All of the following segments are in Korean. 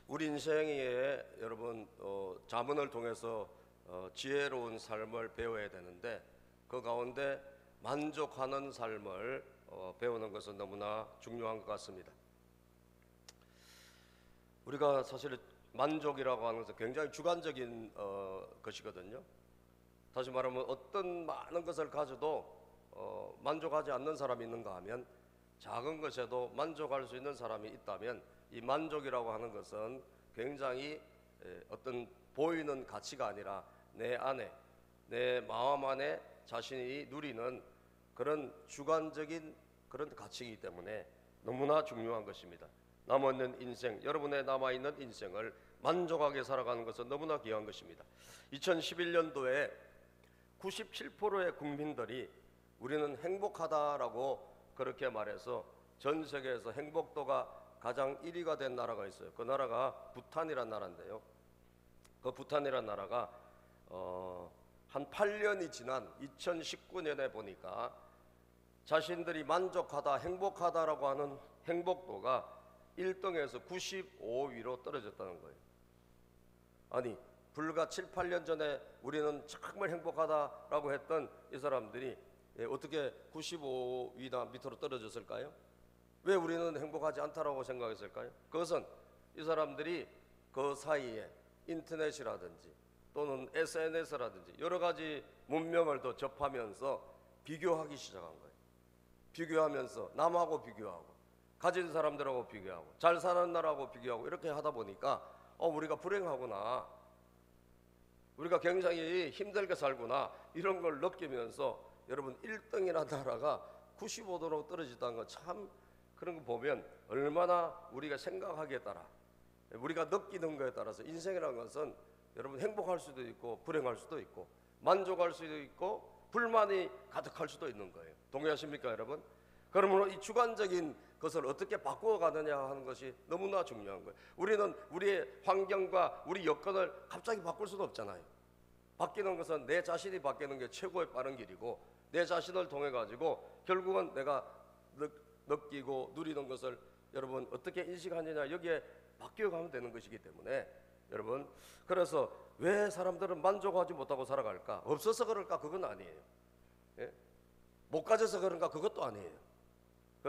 우리 인생에 여러분 잠언을 통해서 지혜로운 삶을 배워야 되는데, 그 가운데 만족하는 삶을 배우는 것은 너무나 중요한 것 같습니다. 우리가 사실 만족이라고 하는 것은 굉장히 주관적인 것이거든요. 다시 말하면 어떤 많은 것을 가져도 만족하지 않는 사람이 있는가 하면, 작은 것에도 만족할 수 있는 사람이 있다면, 이 만족이라고 하는 것은 굉장히 어떤 보이는 가치가 아니라 내 안에, 내 마음 안에 자신이 누리는 그런 주관적인 그런 가치이기 때문에 너무나 중요한 것입니다. 남아있는 인생, 여러분의 남아있는 인생을 만족하게 살아가는 것은 너무나 귀한 것입니다. 2011년도에 97%의 국민들이 우리는 행복하다라고 그렇게 말해서 전 세계에서 행복도가 가장 1위가 된 나라가 있어요. 그 나라가 부탄이란 나라인데요. 그 부탄이란 나라가 한 8년이 지난 2019년에 보니까 자신들이 만족하다, 행복하다라고 하는 행복도가 1등에서 95위로 떨어졌다는 거예요. 아니, 불과 7, 8년 전에 우리는 정말 행복하다라고 했던 이 사람들이 어떻게 95위나 밑으로 떨어졌을까요? 왜 우리는 행복하지 않다라고 생각했을까요? 그것은 이 사람들이 그 사이에 인터넷이라든지 또는 SNS라든지 여러 가지 문명을 더 접하면서 비교하기 시작한 거예요. 비교하면서 남하고 비교하고, 가진 사람들하고 비교하고, 잘 사는 나라하고 비교하고, 이렇게 하다 보니까 우리가 불행하구나, 우리가 굉장히 힘들게 살구나, 이런 걸 느끼면서 여러분 1등이라는 나라가 95도로 떨어졌다는 건 참, 그런 거 보면 얼마나 우리가 생각하기에 따라, 우리가 느끼는 거에 따라서 인생이라는 것은 여러분 행복할 수도 있고 불행할 수도 있고 만족할 수도 있고 불만이 가득할 수도 있는 거예요. 동의하십니까 여러분? 그러므로 이 주관적인 것을 어떻게 바꾸어가느냐 하는 것이 너무나 중요한 거예요. 우리는 우리의 환경과 우리 여건을 갑자기 바꿀 수도 없잖아요. 바뀌는 것은 내 자신이 바뀌는 게 최고의 빠른 길이고, 내 자신을 통해 가지고 결국은 내가 느끼고 누리는 것을 여러분 어떻게 인식하느냐, 여기에 바뀌어가면 되는 것이기 때문에 여러분, 그래서 왜 사람들은 만족하지 못하고 살아갈까? 없어서 그럴까? 그건 아니에요. 예? 못 가져서 그런가? 그것도 아니에요.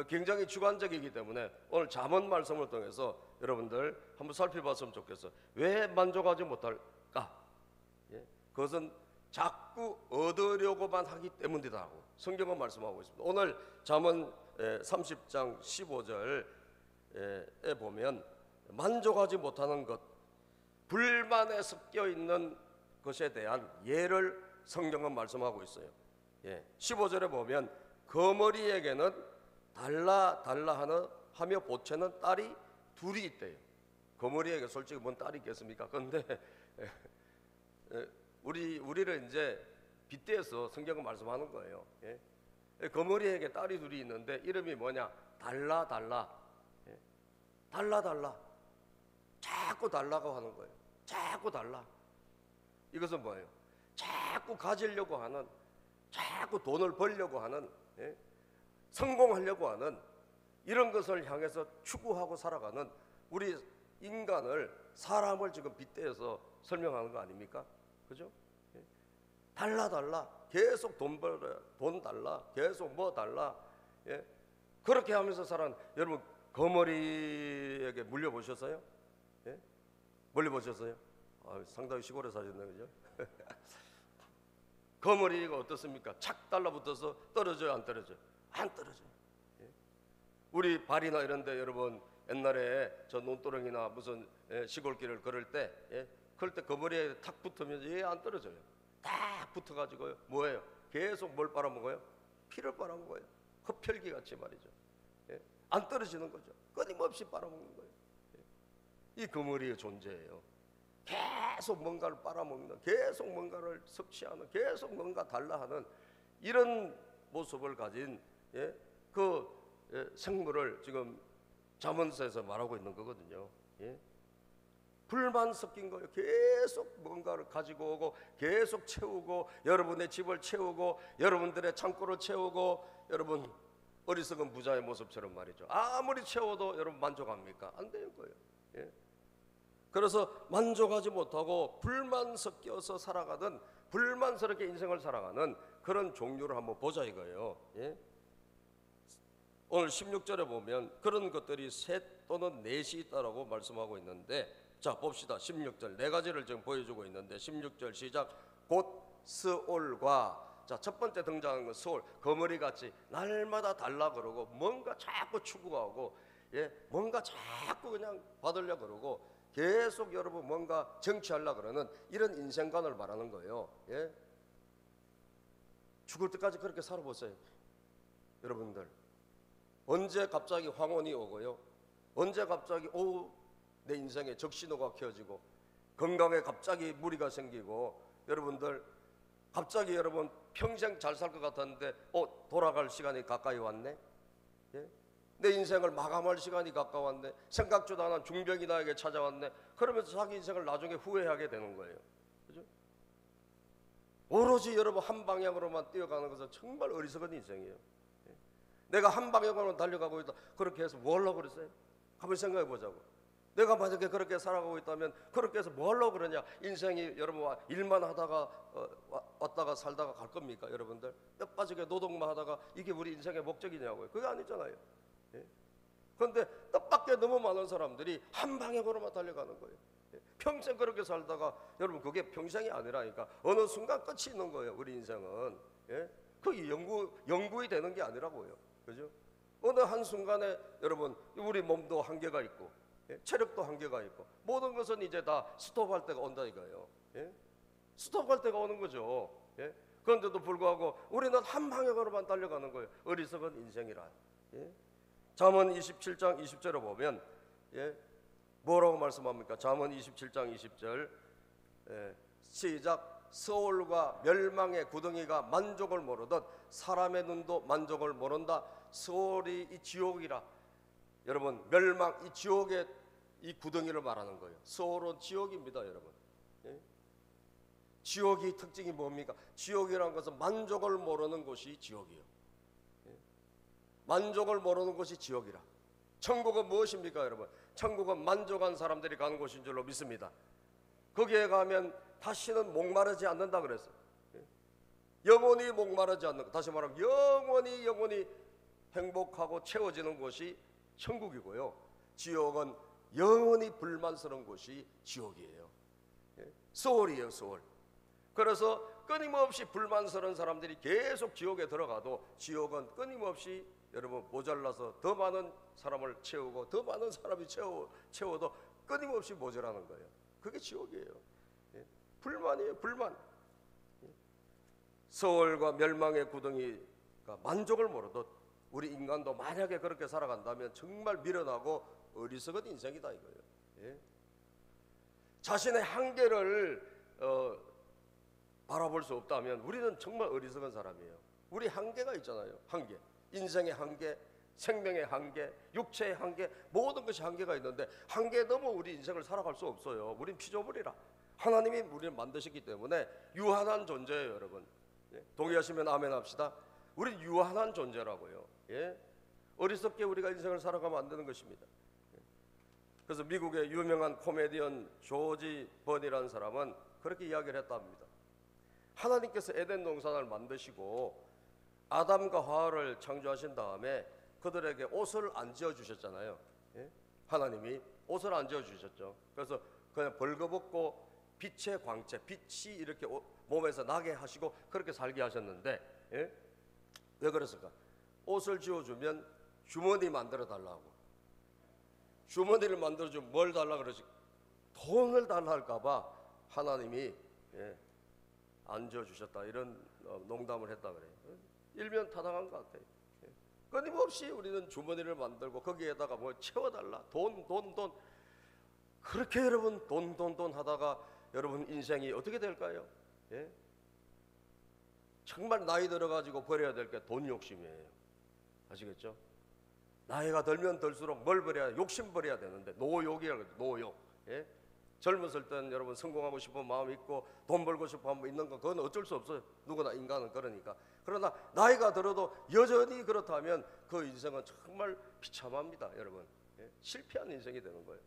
굉장히 주관적이기 때문에 오늘 잠언 말씀을 통해서 여러분들 한번 살펴봤으면 좋겠어요. 왜 만족하지 못할까? 예? 그것은 자꾸 얻으려고만 하기 때문이라고 성경은 말씀하고 있습니다. 오늘 잠언 30장 15절에 보면 만족하지 못하는 것, 불만에 섞여 있는 것에 대한 예를 성경은 말씀하고 있어요. 15절에 보면 거머리에게는 달라 하며 보채는 딸이 둘이 있대요. 거머리에게 솔직히 뭔 딸이 있겠습니까? 그런데 우리를 이제 빗대서 성경은 말씀하는 거예요. 거머리에게 딸이 둘이 있는데 이름이 뭐냐? 달라. 자꾸 달라고 하는 거예요. 자꾸 달라. 이것은 뭐예요? 자꾸 가지려고 하는, 자꾸 돈을 벌려고 하는, 성공하려고 하는 이런 것을 향해서 추구하고 살아가는 우리 인간을, 사람을 지금 빗대어서 설명하는 거 아닙니까? 그죠? 달라. 계속 돈 벌어야, 돈 달라. 계속 뭐 달라. 그렇게 하면서 여러분, 거머리에게 물려보셨어요? 물려보셨어요? 상당히 시골에 사셨네, 그죠? 거머리가 어떻습니까? 착 달라붙어서 떨어져요, 안 떨어져요? 안 떨어져요. 우리 발이나 이런데 여러분, 옛날에 저 논두렁이나 무슨 시골길을 걸을 때 거머리에 탁 붙으면 안 떨어져요. 딱 붙어가지고요, 뭐예요? 계속 뭘 빨아먹어요? 피를 빨아먹어요. 흡혈귀 같이 말이죠. 안 떨어지는 거죠. 끊임없이 빨아먹는 거예요. 이 거머리의 존재예요. 계속 뭔가를 빨아먹는, 계속 뭔가를 섭취하는, 계속 뭔가 달라하는 이런 모습을 가진 그 생물을 지금 잠언서에서 말하고 있는 거거든요. 불만 섞인 거예요. 계속 뭔가를 가지고 오고, 계속 채우고, 여러분의 집을 채우고, 여러분들의 창고를 채우고, 여러분 어리석은 부자의 모습처럼 말이죠. 아무리 채워도 여러분 만족합니까? 안 되는 거예요. 그래서 만족하지 못하고 불만 섞여서 살아가던, 불만스럽게 인생을 살아가는 그런 종류를 한번 보자 이거예요. 예? 오늘 16절에 보면 그런 것들이 셋 또는 넷이 있다라고 말씀하고 있는데, 자 봅시다. 16절 네 가지를 지금 보여주고 있는데, 16절 시작. 곧 스올과, 자 첫 번째 등장하는 건 스올, 거머리같이 날마다 달라 그러고 뭔가 자꾸 추구하고, 예, 뭔가 자꾸 그냥 받으려 그러고 계속 여러분 뭔가 정치하려 그러는 이런 인생관을 말하는 거예요. 예? 죽을 때까지 그렇게 살아보세요. 여러분들 언제 갑자기 황혼이 오고요, 언제 갑자기 내 인생에 적신호가 켜지고 건강에 갑자기 무리가 생기고, 여러분들 갑자기 여러분 평생 잘 살 것 같았는데 돌아갈 시간이 가까이 왔네. 예? 내 인생을 마감할 시간이 가까웠네. 생각지도 않은 중병이 나에게 찾아왔네. 그러면서 자기 인생을 나중에 후회하게 되는 거예요. 그죠? 오로지 여러분 한 방향으로만 뛰어가는 것은 정말 어리석은 인생이에요. 내가 한 방향으로 달려가고 있다, 그렇게 해서 뭐 하려고 그랬어요? 한번 생각해 보자고. 내가 만약에 그렇게 살아가고 있다면 그렇게 해서 뭐 하려고 그러냐? 인생이 여러분 일만 하다가 왔다가 살다가 갈 겁니까? 여러분들 뼈 빠지게 노동만 하다가 이게 우리 인생의 목적이냐고요? 그게 아니잖아요. 예? 그런데 뜻밖의 너무 많은 사람들이 한 방향으로만 달려가는 거예요. 예? 평생 그렇게 살다가 여러분 그게 평생이 아니라니까 어느 순간 끝이 있는 거예요. 우리 인생은. 예? 그게 영구히 되는 게 아니라고요. 그죠? 어느 한순간에 여러분 우리 몸도 한계가 있고, 예? 체력도 한계가 있고, 모든 것은 이제 다 스톱할 때가 온다 이거예요. 예? 스톱할 때가 오는 거죠. 예? 그런데도 불구하고 우리는 한 방향으로만 달려가는 거예요. 어리석은 인생이라. 예? 잠언 27장 20절에 보면, 예? 뭐라고 말씀합니까? 잠언 27장 20절, 예? 시작. 스올과 멸망의 구덩이가 만족을 모르듯 사람의 눈도 만족을 모른다. 스올이 이 지옥이라. 여러분 멸망, 이 지옥의 이 구덩이를 말하는 거예요. 스올은 지옥입니다 여러분. 예? 지옥의 특징이 뭡니까? 지옥이라는 것은 만족을 모르는 곳이 지옥이에요. 예? 만족을 모르는 곳이 지옥이라. 천국은 무엇입니까 여러분? 천국은 만족한 사람들이 가는 곳인 줄로 믿습니다. 거기에 가면 다시는 목마르지 않는다 그랬어요. 예? 영원히 목마르지 않는 것, 다시 말하면 영원히 행복하고 채워지는 곳이 천국이고요, 지옥은 영원히 불만스러운 곳이 지옥이에요. 예? 소울이에요, 소울. 그래서 끊임없이 불만스러운 사람들이 계속 지옥에 들어가도 지옥은 끊임없이 여러분 모자라서 더 많은 사람을 채우고 더 많은 사람이 채워도 끊임없이 모자라는 거예요. 그게 지옥이에요. 예? 불만이에요, 불만. 예? 서울과 멸망의 구덩이가 만족을 모르듯 우리 인간도 만약에 그렇게 살아간다면 정말 미련하고 어리석은 인생이다 이거예요. 예? 자신의 한계를 바라볼 수 없다면 우리는 정말 어리석은 사람이에요. 우리 한계가 있잖아요. 한계, 인생의 한계, 생명의 한계, 육체의 한계, 모든 것이 한계가 있는데 한계에 넘어 우리 인생을 살아갈 수 없어요. 우린 피조물이라. 하나님이 우리를 만드셨기 때문에 유한한 존재예요 여러분. 예? 동의하시면 아멘 합시다. 우린 유한한 존재라고요. 예? 어리석게 우리가 인생을 살아가면 안 되는 것입니다. 예? 그래서 미국의 유명한 코미디언 조지 번이라는 사람은 그렇게 이야기를 했답니다. 하나님께서 에덴 동산을 만드시고 아담과 하와를 창조하신 다음에 그들에게 옷을 안 지어주셨잖아요. 예? 하나님이 옷을 안 지어주셨죠. 그래서 그냥 벌거벗고 빛의 광채, 빛이 이렇게 몸에서 나게 하시고 그렇게 살게 하셨는데, 예? 왜 그랬을까? 옷을 지어주면 주머니 만들어 달라고. 주머니를 만들어주면 뭘 달라 그러지? 돈을 달라 할까봐 하나님이, 예, 안 지어주셨다 이런 농담을 했다 그래요. 일면 타당한 것 같아요. 예. 끊임없이 우리는 주머니를 만들고 거기에다가 뭐 채워달라, 돈. 그렇게 여러분 돈 하다가 여러분 인생이 어떻게 될까요? 예? 정말 나이 들어가지고 버려야 될 게 돈 욕심이에요. 아시겠죠? 나이가 들면 들수록 뭘 버려야, 욕심 버려야 되는데, 노욕이라고 해요. 노욕. 예? 젊었을 때는 여러분 성공하고 싶은 마음이 있고 돈 벌고 싶은 마음이 있는 건 그건 어쩔 수 없어요. 누구나 인간은 그러니까. 그러나 나이가 들어도 여전히 그렇다면 그 인생은 정말 비참합니다 여러분. 예? 실패한 인생이 되는 거예요.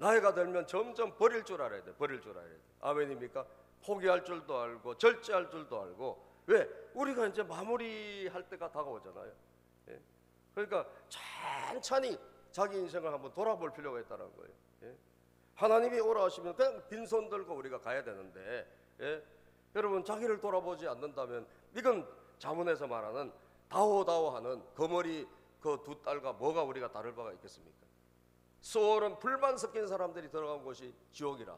나이가 들면 점점 버릴 줄 알아야 돼. 버릴 줄 알아야 돼. 아멘입니까? 포기할 줄도 알고 절제할 줄도 알고. 왜? 우리가 이제 마무리할 때가 다가오잖아요. 예? 그러니까 천천히 자기 인생을 한번 돌아볼 필요가 있다는 거예요. 예? 하나님이 오라 하시면 그냥 빈손 들고 우리가 가야 되는데, 예? 여러분 자기를 돌아보지 않는다면 이건 자문에서 말하는 다호다호하는 거머리 그 두 딸과 뭐가 우리가 다를 바가 있겠습니까? 소월은 불만 섞인 사람들이 들어간 곳이 지옥이라.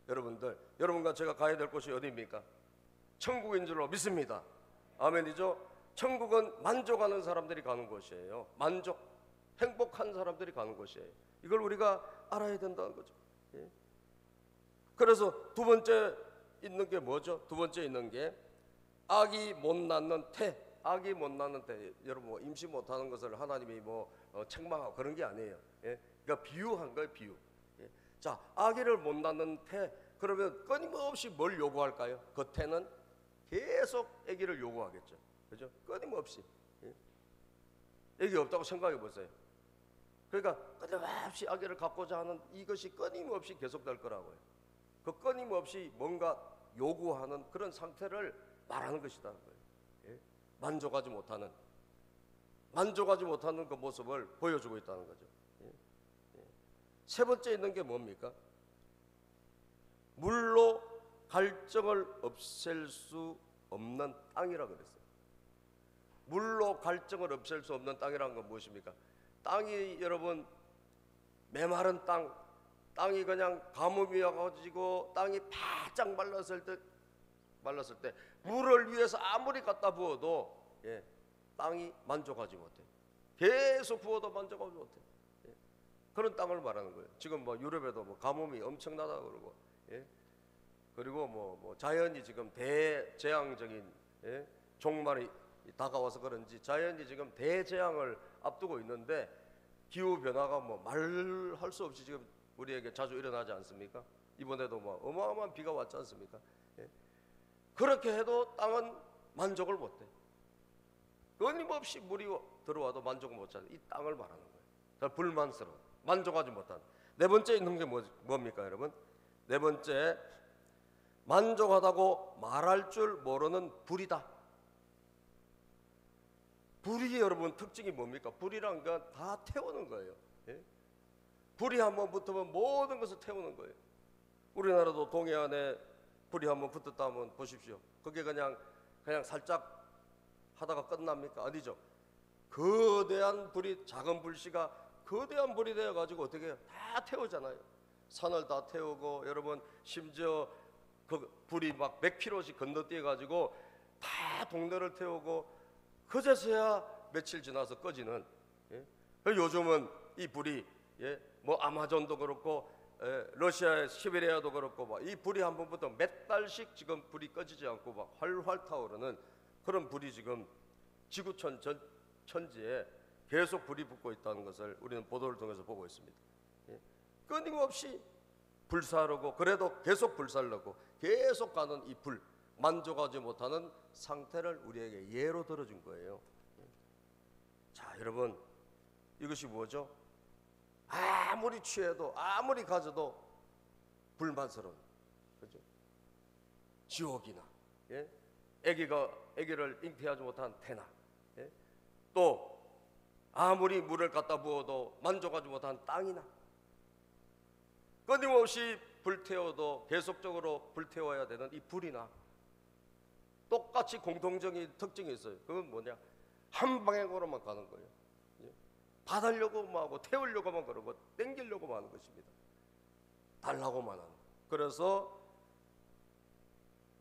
여러분들, 여러분과 제가 가야 될 곳이 어디입니까? 천국인 줄로 믿습니다. 아멘이죠? 천국은 만족하는 사람들이 가는 곳이에요. 만족, 행복한 사람들이 가는 곳이에요. 이걸 우리가 알아야 된다는 거죠. 예? 그래서 두 번째 있는 게 뭐죠? 두 번째 있는 게 아기 못 낳는 태. 아기 못 낳는 태. 여러분 뭐 임시 못하는 것을 하나님이 뭐 책망하고 그런 게 아니에요. 예? 그러니까 비유한 거예요, 비유. 예? 자, 아기를 못 낳는 태. 그러면 끊임없이 뭘 요구할까요? 그 태는 계속 아기를 요구하겠죠. 그죠? 끊임없이. 예? 아기 없다고 생각해 보세요. 그러니까 끊임없이 아기를 갖고자 하는 이것이 끊임없이 계속될 거라고요. 그 끊임없이 뭔가 요구하는 그런 상태를 말하는 것이라는 거예요. 예? 만족하지 못하는 그 모습을 보여주고 있다는 거죠. 예? 예. 세 번째 있는 게 뭡니까? 물로 갈증을 없앨 수 없는 땅이라고 그랬어요. 물로 갈증을 없앨 수 없는 땅이라는 건 무엇입니까? 땅이 여러분 메마른 땅이 그냥 가뭄이 와가지고 땅이 바짝 말랐을 때 물을 위해서 아무리 갖다 부어도 예, 땅이 만족하지 못해. 계속 부어도 만족하지 못해. 예, 그런 땅을 말하는 거예요. 지금 뭐 유럽에도 뭐 가뭄이 엄청나다 그러고, 예, 그리고 뭐 자연이 지금 대재앙적인 예, 종말이 다가와서 그런지 자연이 지금 대재앙을 앞두고 있는데 기후 변화가 뭐 말할 수 없이 지금 우리에게 자주 일어나지 않습니까? 이번에도 뭐 어마어마한 비가 왔지 않습니까? 예. 그렇게 해도 땅은 만족을 못해. 끊임없이 물이 들어와도 만족을 못하는 이 땅을 말하는 거예요. 불만스러워, 만족하지 못하는. 네 번째 있는 게 뭡니까 여러분? 네 번째, 만족하다고 말할 줄 모르는 불이다. 불이 여러분 특징이 뭡니까? 불이란 건 다 태우는 거예요. 예? 불이 한번 붙으면 모든 것을 태우는 거예요. 우리나라도 동해안에 불이 한번 붙었다 하면 보십시오. 그게 그냥 살짝 하다가 끝납니까? 아니죠. 거대한 불이, 작은 불씨가 거대한 불이 되어 가지고 어떻게 다 태우잖아요. 산을 다 태우고, 여러분 심지어 그 불이 막 몇 킬로씩 건너뛰어 가지고 다 동네를 태우고, 그제서야 며칠 지나서 꺼지는. 예? 요즘은 이 불이 뭐 아마존도 그렇고 러시아의 시베리아도 그렇고 막 이 불이 한 번부터 몇 달씩 지금 불이 꺼지지 않고 막 활활 타오르는 그런 불이 지금 지구촌 천지에 계속 불이 붙고 있다는 것을 우리는 보도를 통해서 보고 있습니다. 예? 끊임없이 불사르고, 그래도 계속 불살르고 계속 가는 이 불, 만족하지 못하는 상태를 우리에게 예로 들어준 거예요. 자, 여러분, 이것이 뭐죠? 아무리 취해도 아무리 가져도 불만스러운, 그죠? 지옥이나, 예? 아기를 잉태하지 못한 태나, 예? 또 아무리 물을 갖다 부어도 만족하지 못한 땅이나, 끊임없이 불태워도 계속적으로 불태워야 되는 이 불이나, 똑같이 공통적인 특징이 있어요. 그건 뭐냐? 한 방향으로만 가는 거예요. 받으려고만 하고 태우려고만 그러고 땡기려고만 하는 것입니다. 달라고만 하는. 그래서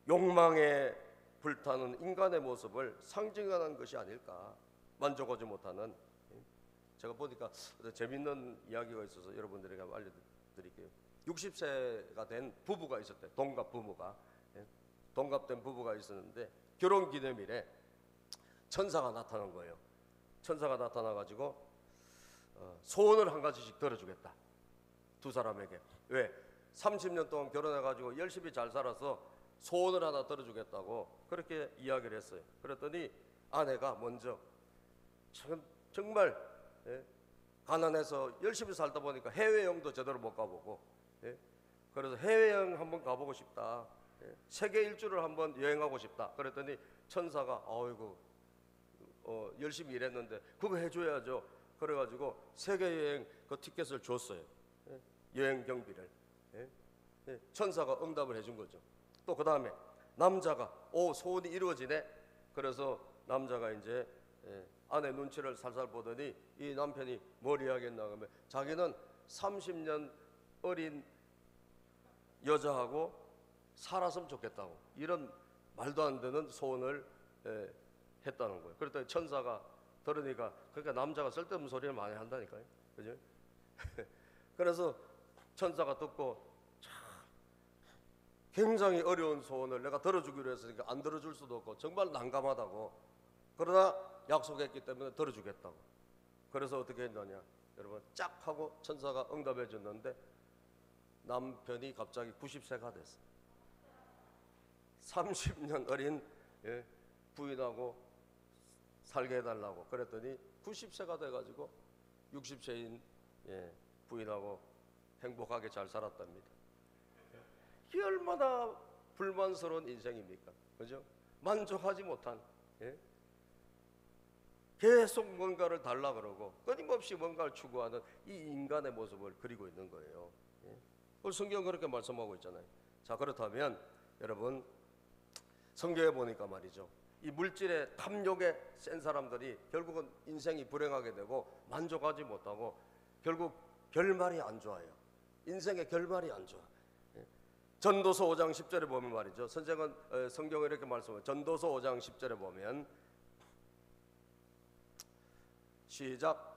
욕망에 불타는 인간의 모습을 상징하는 것이 아닐까. 만족하지 못하는. 제가 보니까 재밌는 이야기가 있어서 여러분들에게 알려드릴게요. 60세가 된 부부가 있었대요. 동갑 부부가. 동갑된 부부가 있었는데 결혼기념일에 천사가 나타난 거예요. 천사가 나타나가지고 소원을 한 가지씩 들어주겠다. 두 사람에게. 왜? 30년 동안 결혼해가지고 열심히 잘 살아서 소원을 하나 들어주겠다고 그렇게 이야기를 했어요. 그랬더니 아내가 먼저 정말 가난해서 열심히 살다 보니까 해외여행도 제대로 못 가보고, 예? 그래서 해외여행 한번 가보고 싶다, 예? 세계 일주를 한번 여행하고 싶다. 그랬더니 천사가 아이고 열심히 일했는데 그거 해줘야죠. 그래가지고 세계여행 그 티켓을 줬어요. 예? 여행 경비를. 예? 예? 천사가 응답을 해준 거죠. 또 그 다음에 남자가 소원이 이루어지네. 그래서 남자가 이제 아내 눈치를 살살 보더니 이 남편이 뭘 이야기했나 하면 자기는 30년 어린 여자하고 살았으면 좋겠다고, 이런 말도 안 되는 소원을 했다는 거예요. 그랬더니 천사가 들으니까, 그러니까 남자가 쓸데없는 소리를 많이 한다니까요, 그죠? 그래서 천사가 듣고 참 굉장히 어려운 소원을 내가 들어주기로 했으니까 안 들어줄 수도 없고 정말 난감하다고, 그러나 약속했기 때문에 들어주겠다고. 그래서 어떻게 했느냐 여러분, 짝 하고 천사가 응답해 줬는데 남편이 갑자기 90세가 됐어요. 30년 어린 부인하고 살게 해달라고 그랬더니 90세가 돼가지고 60세인 부인하고 행복하게 잘 살았답니다. 이게 얼마나 불만스러운 인생입니까? 그죠? 만족하지 못한, 계속 뭔가를 달라 그러고 끊임없이 뭔가를 추구하는 이 인간의 모습을 그리고 있는 거예요. 성경은 그렇게 말씀하고 있잖아요. 자, 그렇다면 여러분, 성경에 보니까 말이죠, 이 물질의 탐욕에 센 사람들이 결국은 인생이 불행하게 되고 만족하지 못하고 결국 결말이 안 좋아요. 인생의 결말이 안 좋아. 전도서 5장 10절에 보면 말이죠, 선생은 성경을 이렇게 말씀해요. 전도서 5장 10절에 보면 시작.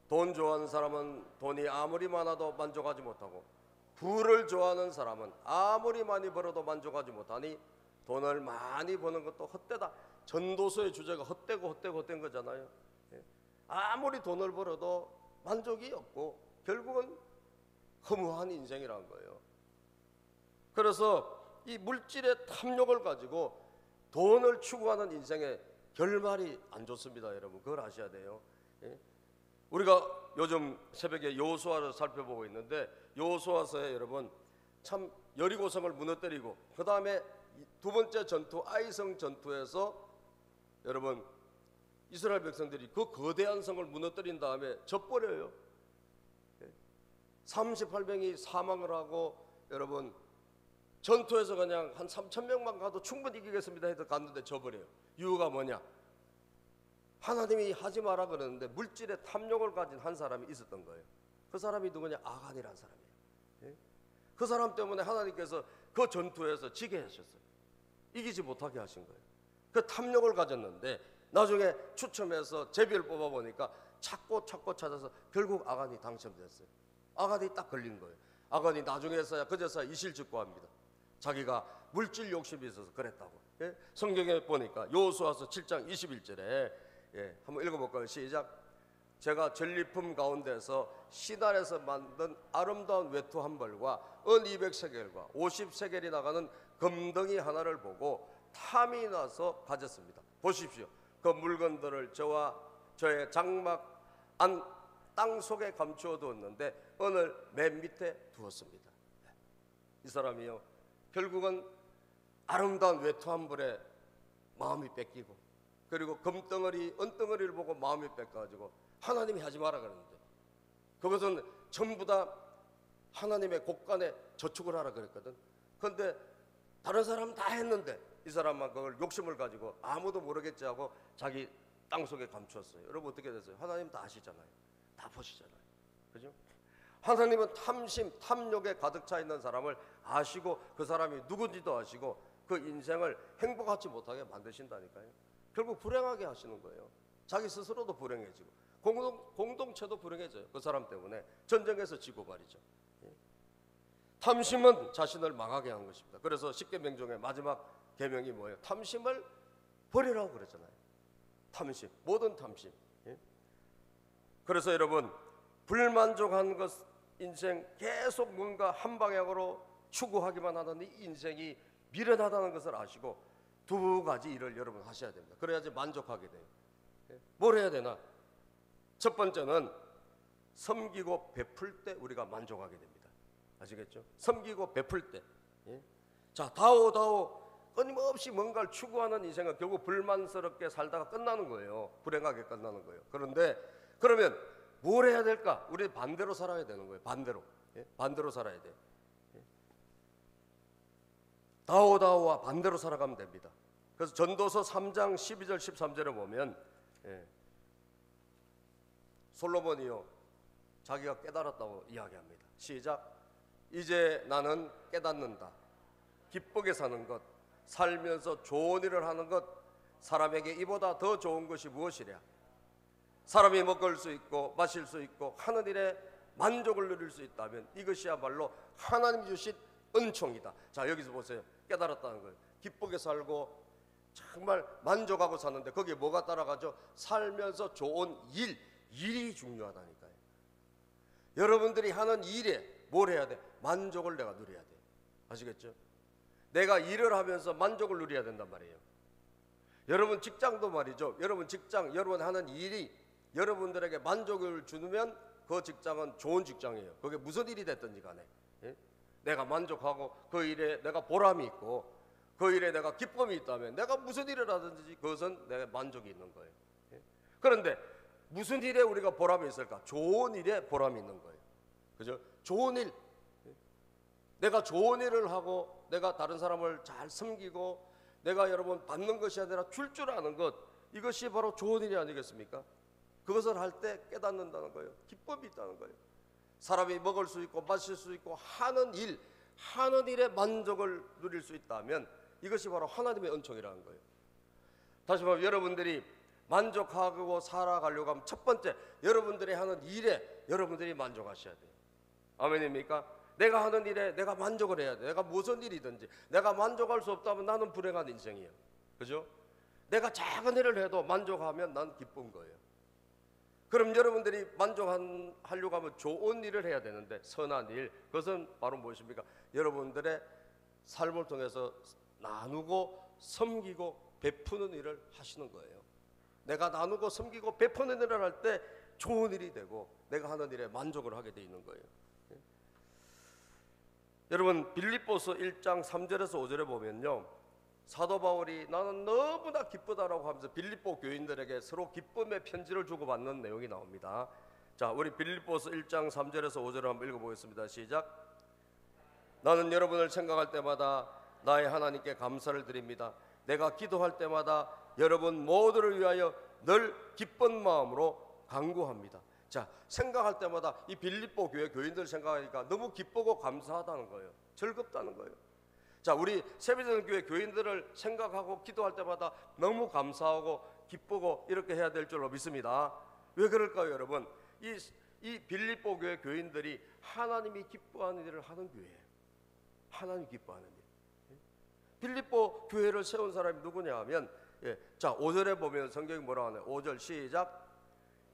돈 좋아하는 사람은 돈이 아무리 많아도 만족하지 못하고 부를 좋아하는 사람은 아무리 많이 벌어도 만족하지 못하니 돈을 많이 버는 것도 헛되다. 전도서의 주제가 헛되고 헛되고 헛된 거잖아요. 아무리 돈을 벌어도 만족이 없고 결국은 허무한 인생이란 거예요. 그래서 이 물질의 탐욕을 가지고 돈을 추구하는 인생의 결말이 안 좋습니다. 여러분, 그걸 아셔야 돼요. 우리가 요즘 새벽에 여호수아를 살펴보고 있는데, 여호수아서에 여러분 참 여리고성을 무너뜨리고 그 다음에 두 번째 전투 아이성 전투에서 여러분 이스라엘 백성들이 그 거대한 성을 무너뜨린 다음에 져버려요. 38명이 사망을 하고 여러분 전투에서 그냥 한 3,000명만 가도 충분히 이기겠습니다 해서 갔는데 져버려요. 이유가 뭐냐? 하나님이 하지 마라 그러는데 물질의 탐욕을 가진 한 사람이 있었던 거예요. 그 사람이 누구냐? 아간이라는 사람이에요. 그 사람 때문에 하나님께서 그 전투에서 지게 하셨어요. 이기지 못하게 하신 거예요. 그 탐욕을 가졌는데 나중에 추첨해서 제비를 뽑아보니까 찾고 찾아서 결국 아간이 당첨됐어요. 아간이 딱 걸린 거예요. 아간이 나중에서야 그제서야 이실직고합니다. 자기가 물질 욕심이 있어서 그랬다고. 성경에 보니까 여호수아서 7장 21절에 한번 읽어볼까요? 시작. 제가 전리품 가운데서 시달에서 만든 아름다운 외투 한 벌과 은 200세겔과 50세겔이 나가는 금덩이 하나를 보고 탐이 나서 가졌습니다. 보십시오. 그 물건들을 저와 저의 장막 안 땅 속에 감추어 두었는데 은을 맨 밑에 두었습니다. 이 사람이요, 결국은 아름다운 외투 한 벌에 마음이 뺏기고, 그리고 금덩어리 은덩어리를 보고 마음이 뺏겨가지고 하나님이 하지 마라 그러는데 그것은 전부 다 하나님의 곳간에 저축을 하라 그랬거든. 그런데 다른 사람은 다 했는데 이 사람만 그걸 욕심을 가지고 아무도 모르겠지 하고 자기 땅속에 감추었어요. 여러분 어떻게 됐어요? 하나님 다 아시잖아요. 다 보시잖아요. 그죠? 하나님은 탐심, 탐욕에 가득 차 있는 사람을 아시고 그 사람이 누군지도 아시고 그 인생을 행복하지 못하게 만드신다니까요. 결국 불행하게 하시는 거예요. 자기 스스로도 불행해지고 공동체도 불행해져요. 그 사람 때문에 전쟁에서 지고 말이죠. 탐심은 자신을 망하게 한 것입니다. 그래서 십계명 중에 마지막 계명이 뭐예요? 탐심을 버리라고 그랬잖아요. 탐심, 모든 탐심. 그래서 여러분, 불만족한 것 인생 계속 뭔가 한 방향으로 추구하기만 하는 이 인생이 미련하다는 것을 아시고 두 가지 일을 여러분 하셔야 됩니다. 그래야지 만족하게 돼요. 뭘 해야 되나? 첫 번째는 섬기고 베풀 때 우리가 만족하게 됩니다. 아시겠죠? 섬기고 베풀 때. 예? 자, 다오 끊임없이 뭔가를 추구하는 인생은 결국 불만스럽게 살다가 끝나는 거예요. 불행하게 끝나는 거예요. 그런데 그러면 뭘 해야 될까? 우리 반대로 살아야 되는 거예요. 반대로. 예? 반대로 살아야 돼. 예? 다오와 반대로 살아가면 됩니다. 그래서 전도서 3장 12절 13절에 보면 솔로몬이요 자기가 깨달았다고 이야기합니다. 시작. 이제 나는 깨닫는다. 기쁘게 사는 것, 살면서 좋은 일을 하는 것, 사람에게 이보다 더 좋은 것이 무엇이랴. 사람이 먹을 수 있고 마실 수 있고 하는 일에 만족을 누릴 수 있다면 이것이야말로 하나님이 주신 은총이다. 자, 여기서 보세요. 깨달았다는 거예요. 기쁘게 살고 정말 만족하고 사는데 거기에 뭐가 따라가죠? 살면서 좋은 일이 중요하다니까요. 여러분들이 하는 일에 뭘 해야 돼? 만족을 내가 누려야 돼. 아시겠죠? 내가 일을 하면서 만족을 누려야 된단 말이에요. 여러분 직장도 말이죠. 여러분 직장, 여러분 하는 일이 여러분들에게 만족을 주면 그 직장은 좋은 직장이에요. 그게 무슨 일이 됐든지 간에. 예? 내가 만족하고 그 일에 내가 보람이 있고 그 일에 내가 기쁨이 있다면 내가 무슨 일을 하든지 그것은 내가 만족이 있는 거예요. 예? 그런데 무슨 일에 우리가 보람이 있을까? 좋은 일에 보람이 있는 거예요. 그죠? 좋은 일. 내가 좋은 일을 하고 내가 다른 사람을 잘 섬기고 내가 여러분 받는 것이 아니라 줄 줄 아는 것, 이것이 바로 좋은 일이 아니겠습니까? 그것을 할 때 깨닫는다는 거예요. 기쁨이 있다는 거예요. 사람이 먹을 수 있고 마실 수 있고 하는 일에 만족을 누릴 수 있다면 이것이 바로 하나님의 은총이라는 거예요. 다시 말하면 여러분들이 만족하고 살아가려고 하면 첫 번째 여러분들이 하는 일에 여러분들이 만족하셔야 돼요. 아멘입니까? 내가 하는 일에 내가 만족을 해야 돼. 내가 무슨 일이든지 내가 만족할 수 없다면 나는 불행한 인생이에요. 그죠? 내가 작은 일을 해도 만족하면 난 기쁜 거예요. 그럼 여러분들이 만족하려고 하면 좋은 일을 해야 되는데 선한 일, 그것은 바로 무엇입니까? 여러분들의 삶을 통해서 나누고 섬기고 베푸는 일을 하시는 거예요. 내가 나누고 섬기고 베푸는 일을 할 때 좋은 일이 되고 내가 하는 일에 만족을 하게 돼 있는 거예요. 여러분 빌립보서 1장 3절에서 5절에 보면요, 사도 바울이 나는 너무나 기쁘다라고 하면서 빌립보 교인들에게 서로 기쁨의 편지를 주고받는 내용이 나옵니다. 자, 우리 빌립보서 1장 3절에서 5절을 한번 읽어보겠습니다. 시작. 나는 여러분을 생각할 때마다 나의 하나님께 감사를 드립니다. 내가 기도할 때마다 여러분 모두를 위하여 늘 기쁜 마음으로 간구합니다. 자, 생각할 때마다 이 빌립보 교회 교인들 생각하니까 너무 기쁘고 감사하다는 거예요. 즐겁다는 거예요. 자, 우리 세비전 교회 교인들을 생각하고 기도할 때마다 너무 감사하고 기쁘고 이렇게 해야 될 줄로 믿습니다. 왜 그럴까요, 여러분? 이 빌립보 교회 교인들이 하나님이 기뻐하는 일을 하는 교회예요. 하나님이 기뻐하는 일. 빌립보 교회를 세운 사람이 누구냐 하면 자, 5절에 보면 성경이 뭐라고 하나요? 5절 시작.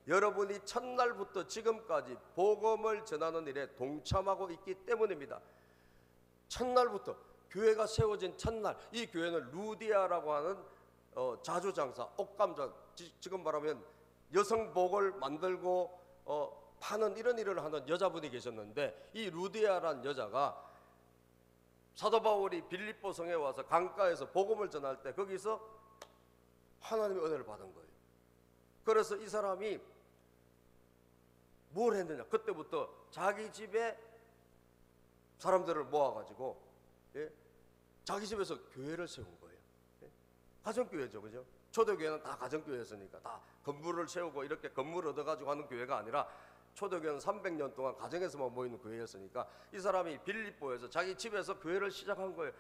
여러분이 첫날부터 지금까지 복음을 전하는 일에 동참하고 있기 때문입니다. 첫날부터 교회가 세워진 첫날, 이 교회는 루디아라고 하는 자주장사, 옷감자, 지금 말하면 여성복을 만들고 파는 이런 일을 하는 여자분이 계셨는데, 이 루디아라는 여자가 사도 바울이 빌립보 성에 와서 강가에서 복음을 전할 때 거기서 하나님의 은혜를 받은 거예요. 그래서 이 사람이 뭘 했느냐, 그때부터 자기 집에 사람들을 모아가지고 자기 집에서 교회를 세운 거예요. 가정교회죠, 그죠? 초대교회는 다 가정교회였으니까 다 건물을 세우고 이렇게 건물 얻어가지고 하는 교회가 아니라 초대교회는 300년 동안 가정에서만 모이는 교회였으니까 이 사람이 빌립보에서 자기 집에서 교회를 시작한 거예요.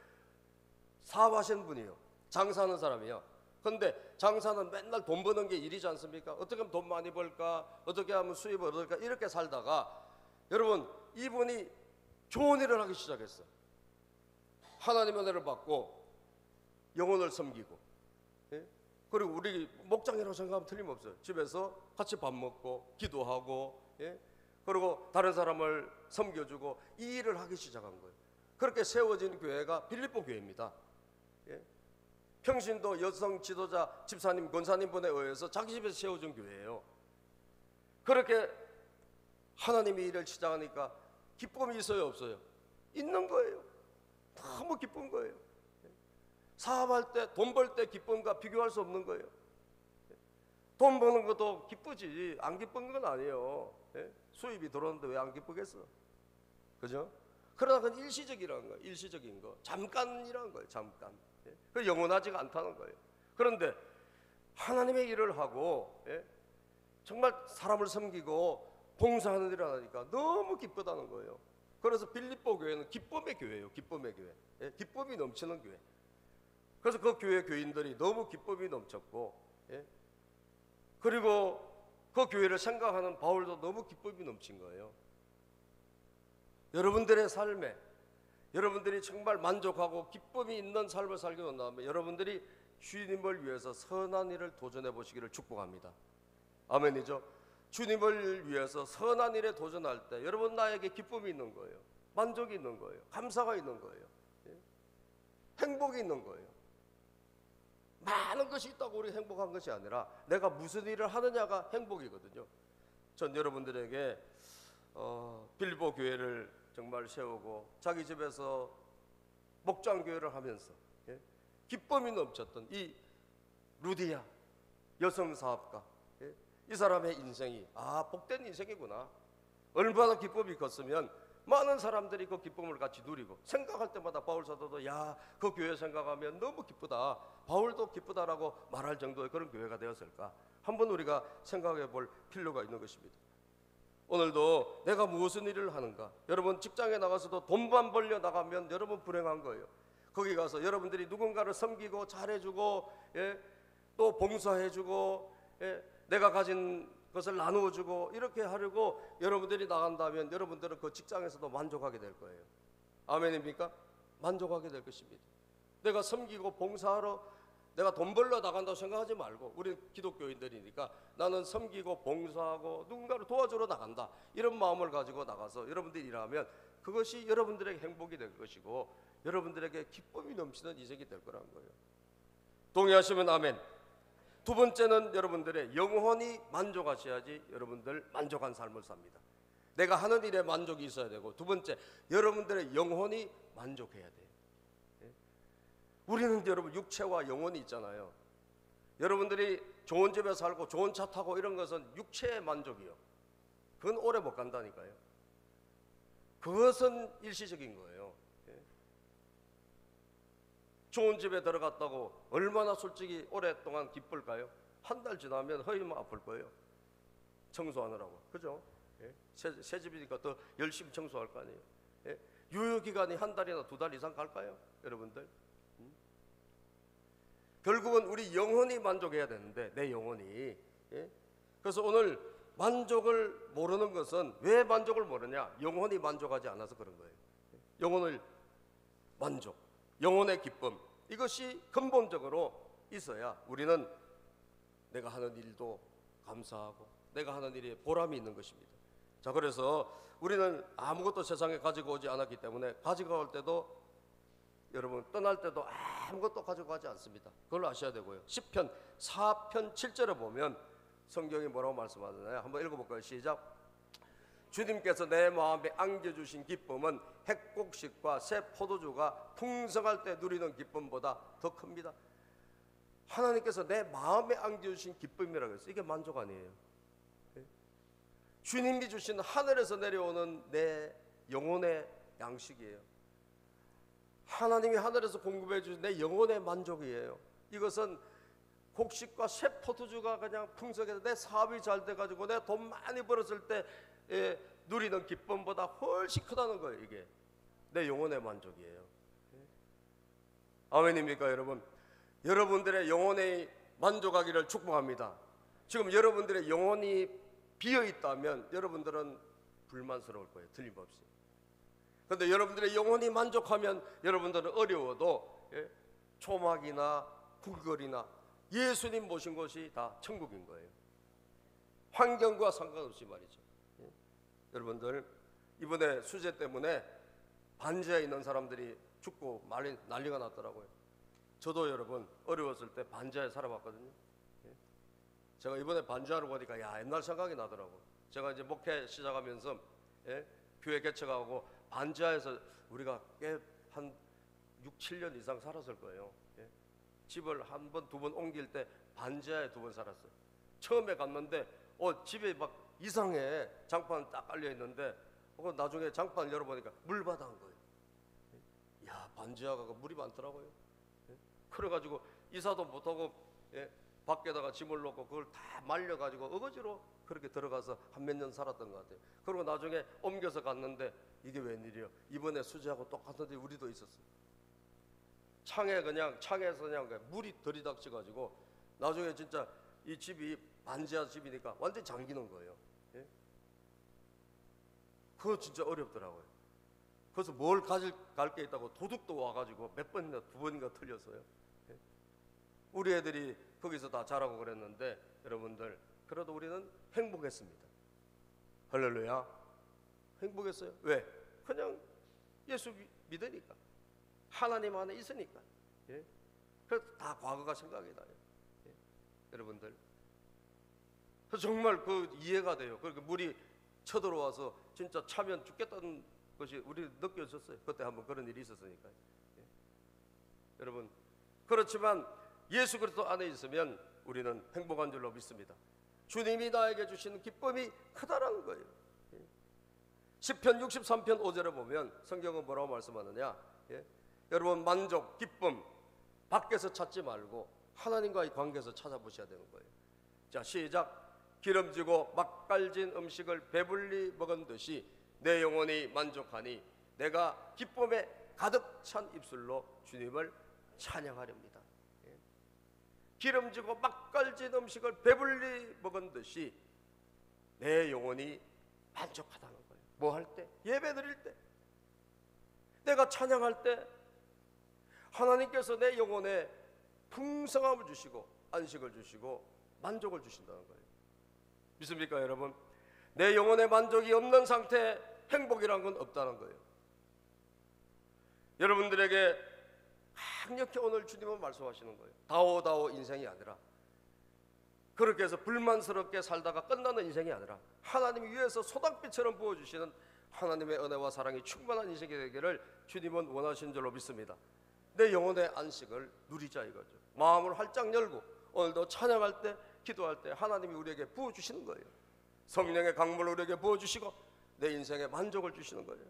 사업하시는 분이에요. 장사하는 사람이에요. 근데 장사는 맨날 돈 버는 게 일이지 않습니까? 어떻게 하면 돈 많이 벌까? 어떻게 하면 수입을 얻을까? 이렇게 살다가 여러분, 이분이 좋은 일을 하기 시작했어요. 하나님의 은혜를 받고 영혼을 섬기고, 그리고 우리 목장이라고 생각하면 틀림없어요. 집에서 같이 밥 먹고 기도하고, 그리고 다른 사람을 섬겨주고 이 일을 하기 시작한 거예요. 그렇게 세워진 교회가 빌립보 교회입니다. 평신도 여성 지도자 집사님 권사님 분에 의해서 자기 집에서 세워진 교회예요. 그렇게 하나님의 일을 시작하니까 기쁨이 있어요, 없어요? 있는 거예요. 너무 기쁜 거예요. 사업할 때, 돈 벌 때 기쁨과 비교할 수 없는 거예요. 돈 버는 것도 기쁘지 안 기쁜 건 아니에요. 수입이 들어오는데 왜 안 기쁘겠어? 그죠? 그러나 그건 일시적이라는 거예요. 일시적인 거, 잠깐이라는 거예요. 잠깐. 그 영원하지가 않다는 거예요. 그런데 하나님의 일을 하고 정말 사람을 섬기고 봉사하는 일을 하니까 너무 기쁘다는 거예요. 그래서 빌립보 교회는 기쁨의 교회예요. 기쁨의 교회. 기쁨이 넘치는 교회. 그래서 그 교회 교인들이 너무 기쁨이 넘쳤고, 그리고 그 교회를 생각하는 바울도 너무 기쁨이 넘친 거예요. 여러분들의 삶에 여러분들이 정말 만족하고 기쁨이 있는 삶을 살게 된다면 여러분들이 주님을 위해서 선한 일을 도전해 보시기를 축복합니다. 아멘이죠. 주님을 위해서 선한 일에 도전할 때 여러분 나에게 기쁨이 있는 거예요. 만족이 있는 거예요. 감사가 있는 거예요. 행복이 있는 거예요. 많은 것이 있다고 우리 행복한 것이 아니라 내가 무슨 일을 하느냐가 행복이거든요. 전 여러분들에게 빌립보 교회를 정말 세우고 자기 집에서 목장 교회를 하면서 기쁨이 넘쳤던 이 루디아 여성 사업가, 이 사람의 인생이 복된 인생이구나. 얼마나 기쁨이 컸으면 많은 사람들이 그 기쁨을 같이 누리고 생각할 때마다 바울 사도도 그 교회 생각하면 너무 기쁘다, 바울도 기쁘다라고 말할 정도의 그런 교회가 되었을까? 한번 우리가 생각해 볼 필요가 있는 것입니다. 오늘도 내가 무슨 일을 하는가? 여러분 직장에 나가서도 돈만 벌려 나가면 여러분 불행한 거예요. 거기 가서 여러분들이 누군가를 섬기고 잘해주고 또 봉사해주고 내가 가진 것을 나누어주고 이렇게 하려고 여러분들이 나간다면 여러분들은 그 직장에서도 만족하게 될 거예요. 아멘입니까? 만족하게 될 것입니다. 내가 섬기고 봉사하러 내가 돈 벌러 나간다고 생각하지 말고, 우리 기독교인들이니까 나는 섬기고 봉사하고 누군가를 도와주러 나간다, 이런 마음을 가지고 나가서 여러분들이 일하면 그것이 여러분들에게 행복이 될 것이고 여러분들에게 기쁨이 넘치는 인생이 될 거라는 거예요. 동의하시면 아멘. 두 번째는 여러분들의 영혼이 만족하셔야지 여러분들 만족한 삶을 삽니다. 내가 하는 일에 만족이 있어야 되고, 두 번째 여러분들의 영혼이 만족해야 돼요. 우리는 여러분 육체와 영혼이 있잖아요. 여러분들이 좋은 집에 살고 좋은 차 타고 이런 것은 육체의 만족이요. 그건 오래 못 간다니까요. 그것은 일시적인 거예요. 좋은 집에 들어갔다고 얼마나 솔직히 오랫동안 기쁠까요? 한 달 지나면 허리만 아플 거예요. 청소하느라고. 그죠? 새 집이니까 더 열심히 청소할 거 아니에요. 유효기간이 한 달이나 두 달 이상 갈까요? 여러분들? 결국은 우리 영혼이 만족해야 되는데, 내 영혼이. 그래서 오늘 만족을 모르는 것은, 왜 만족을 모르냐? 영혼이 만족하지 않아서 그런 거예요. 영혼을 만족, 영혼의 기쁨, 이것이 근본적으로 있어야 우리는 내가 하는 일도 감사하고 내가 하는 일에 보람이 있는 것입니다. 자, 그래서 우리는 아무것도 세상에 가지고 오지 않았기 때문에 가지고 올 때도, 여러분 떠날 때도 아무것도 가지고 가지 않습니다. 그걸 아셔야 되고요. 시편 4편 7절에 보면 성경이 뭐라고 말씀하잖아요. 한번 읽어볼까요? 시작. 주님께서 내 마음에 안겨주신 기쁨은 핵곡식과 새 포도주가 풍성할 때 누리는 기쁨보다 더 큽니다. 하나님께서 내 마음에 안겨주신 기쁨이라고 했어요. 이게 만족 아니에요. 주님이 주신 하늘에서 내려오는 내 영혼의 양식이에요. 하나님이 하늘에서 공급해 주신 내 영혼의 만족이에요. 이것은 곡식과 새 포도주가 그냥 풍성해서 내 사업이 잘 돼가지고 내 돈 많이 벌었을 때 누리는 기쁨보다 훨씬 크다는 거예요. 이게 내 영혼의 만족이에요. 아멘입니까 여러분? 여러분들의 영혼이 만족하기를 축복합니다. 지금 여러분들의 영혼이 비어있다면 여러분들은 불만스러울 거예요. 틀림없이. 그런데 여러분들의 영혼이 만족하면 여러분들은 어려워도 초막이나 궁궐이나 예수님 모신 곳이 다 천국인 거예요. 환경과 상관없이 말이죠. 여러분들 이번에 수재 때문에 반지하에 있는 사람들이 죽고 난리가 났더라고요. 저도 여러분 어려웠을 때 반지하에 살아봤거든요. 제가 이번에 반지하러 가니까 옛날 생각이 나더라고요. 제가 이제 목회 시작하면서 교회 개척하고 반지하에서 우리가 꽤 한 6, 7년 이상 살았을 거예요. 집을 한 번, 두 번 옮길 때 반지하에 2번 살았어요. 처음에 갔는데 집에 막 이상해. 장판 딱 깔려 있는데 나중에 장판을 열어보니까 물바다인 거예요. 야, 반지하가 물이 많더라고요. 그래가지고 이사도 못하고 밖에다가 짐을 놓고 그걸 다 말려가지고 어거지로 그렇게 들어가서 한 몇 년 살았던 것 같아요. 그리고 나중에 옮겨서 갔는데 이게 웬일이요? 이번에 수지하고 똑같은 데 우리도 있었어요. 창에서 그냥 물이 들이닥쳐가지고 나중에 진짜 이 집이 반지하 집이니까 완전 잠기는 거예요. 그거 진짜 어렵더라고요. 그래서 뭘 갈 게 있다고 도둑도 와가지고 몇 번이나 2번인가 틀렸어요. 우리 애들이 거기서 다 자라고 그랬는데 여러분들 그래도 우리는 행복했습니다. 할렐루야. 행복했어요. 왜? 그냥 예수 믿으니까, 하나님 안에 있으니까. 그래서 다 과거가 생각이 나요. 여러분들 정말 그 이해가 돼요. 그렇게 물이 쳐들어와서 진짜 차면 죽겠다는 것이 우리 느껴졌어요. 그때 한번 그런 일이 있었으니까요. 여러분 그렇지만 예수 그리스도 안에 있으면 우리는 행복한 줄로 믿습니다. 주님이 나에게 주시는 기쁨이 크다라는 거예요. 시편 63편 5절에 보면 성경은 뭐라고 말씀하느냐? 여러분 만족, 기쁨 밖에서 찾지 말고 하나님과의 관계에서 찾아보셔야 되는 거예요. 자, 시작. 기름지고 맛깔진 음식을 배불리 먹은 듯이 내 영혼이 만족하니 내가 기쁨에 가득 찬 입술로 주님을 찬양하렵니다. 기름지고 맛깔진 음식을 배불리 먹은 듯이 내 영혼이 만족하다는 거예요. 뭐 할 때? 예배 드릴 때, 내가 찬양할 때 하나님께서 내 영혼에 풍성함을 주시고 안식을 주시고 만족을 주신다는 거예요. 믿습니까 여러분? 내 영혼에 만족이 없는 상태에 행복이란 건 없다는 거예요. 여러분들에게 강력히 오늘 주님은 말씀하시는 거예요. 다오다오 인생이 아니라, 그렇게 해서 불만스럽게 살다가 끝나는 인생이 아니라 하나님이 위에서 소낙비처럼 부어주시는 하나님의 은혜와 사랑이 충만한 인생이 되기를 주님은 원하시는 줄로 믿습니다. 내 영혼의 안식을 누리자 이거죠. 마음을 활짝 열고 오늘도 찬양할 때, 기도할 때 하나님이 우리에게 부어주시는 거예요. 성령의 강물을 우리에게 부어주시고 내 인생에 만족을 주시는 거예요.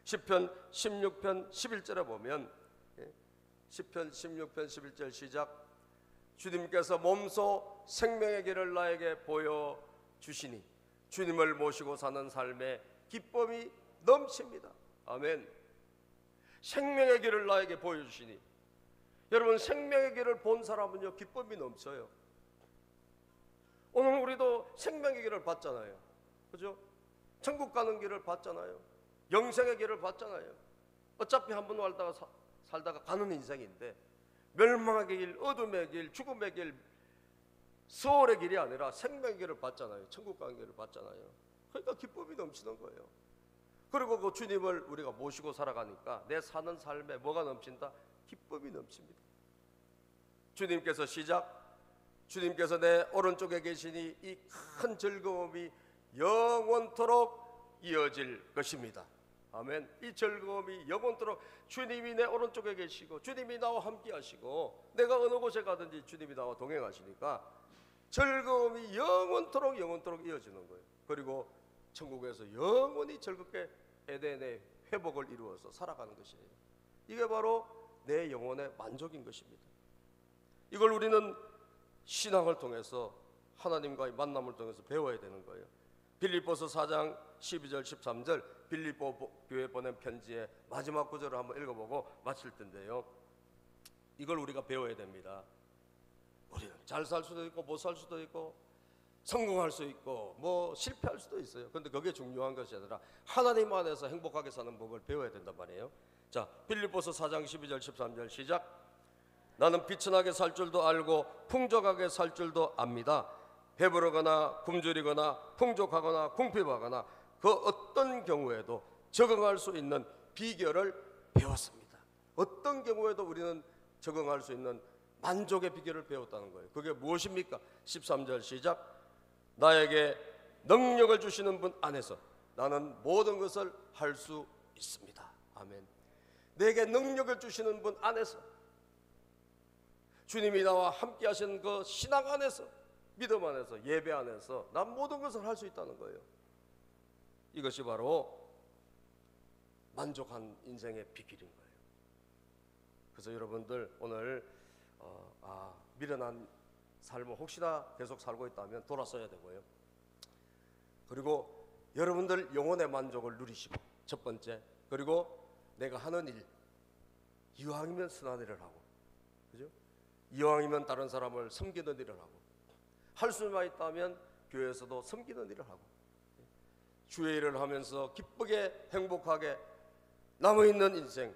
시편 16편 11절에 보면, 시편 16편 11절 시작. 주님께서 몸소 생명의 길을 나에게 보여주시니 주님을 모시고 사는 삶에 기쁨이 넘칩니다. 아멘. 생명의 길을 나에게 보여주시니, 여러분 생명의 길을 본 사람은요 기쁨이 넘쳐요. 오늘 우리도 생명의 길을 봤잖아요. 그죠? 천국 가는 길을 봤잖아요. 영생의 길을 봤잖아요. 어차피 한 번 살다가 가는 인생인데 멸망의 길, 어둠의 길, 죽음의 길, 수월의 길이 아니라 생명의 길을 봤잖아요. 천국 가는 길을 봤잖아요. 그러니까 기쁨이 넘치는 거예요. 그리고 그 주님을 우리가 모시고 살아가니까 내 사는 삶에 뭐가 넘친다? 기쁨이 넘칩니다. 주님께서 시작. 주님께서 내 오른쪽에 계시니 이 큰 즐거움이 영원토록 이어질 것입니다. 아멘. 이 즐거움이 영원토록, 주님이 내 오른쪽에 계시고 주님이 나와 함께 하시고 내가 어느 곳에 가든지 주님이 나와 동행하시니까 즐거움이 영원토록 이어지는 거예요. 그리고 천국에서 영원히 즐겁게 에덴의 회복을 이루어서 살아가는 것이에요. 이게 바로 내 영혼의 만족인 것입니다. 이걸 우리는 신앙을 통해서, 하나님과의 만남을 통해서 배워야 되는 거예요. 빌립보서 4장 12절 13절 빌립보 교회에 보낸 편지의 마지막 구절을 한번 읽어보고 마칠 텐데요, 이걸 우리가 배워야 됩니다. 우리는 잘 살 수도 있고 못 살 수도 있고 성공할 수 있고 뭐 실패할 수도 있어요. 그런데 그게 중요한 것이 아니라 하나님 안에서 행복하게 사는 법을 배워야 된단 말이에요. 자, 빌립보서 4장 12절 13절 시작. 나는 비천하게 살 줄도 알고 풍족하게 살 줄도 압니다. 배부르거나 굶주리거나 풍족하거나 궁핍하거나 그 어떤 경우에도 적응할 수 있는 비결을 배웠습니다. 어떤 경우에도 우리는 적응할 수 있는 만족의 비결을 배웠다는 거예요. 그게 무엇입니까? 13절 시작. 나에게 능력을 주시는 분 안에서 나는 모든 것을 할 수 있습니다. 아멘. 내게 능력을 주시는 분 안에서, 주님이 나와 함께 하신 그 신앙 안에서, 믿음 안에서, 예배 안에서 난 모든 것을 할 수 있다는 거예요. 이것이 바로 만족한 인생의 비결인 거예요. 그래서 여러분들 오늘 미련한 삶을 혹시나 계속 살고 있다면 돌아서야 되고요. 그리고 여러분들 영혼의 만족을 누리시고, 첫 번째, 그리고 내가 하는 일, 이왕이면 선한 일을 하고, 그죠? 이왕이면 다른 사람을 섬기는 일을 하고, 할 수만 있다면 교회에서도 섬기는 일을 하고, 주의 일을 하면서 기쁘게 행복하게 남아있는 인생,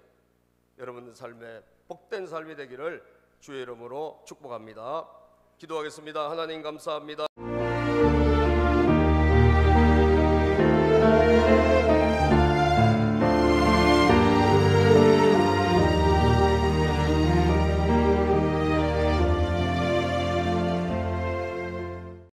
여러분들 삶에 복된 삶이 되기를 주의 이름으로 축복합니다. 기도하겠습니다. 하나님 감사합니다.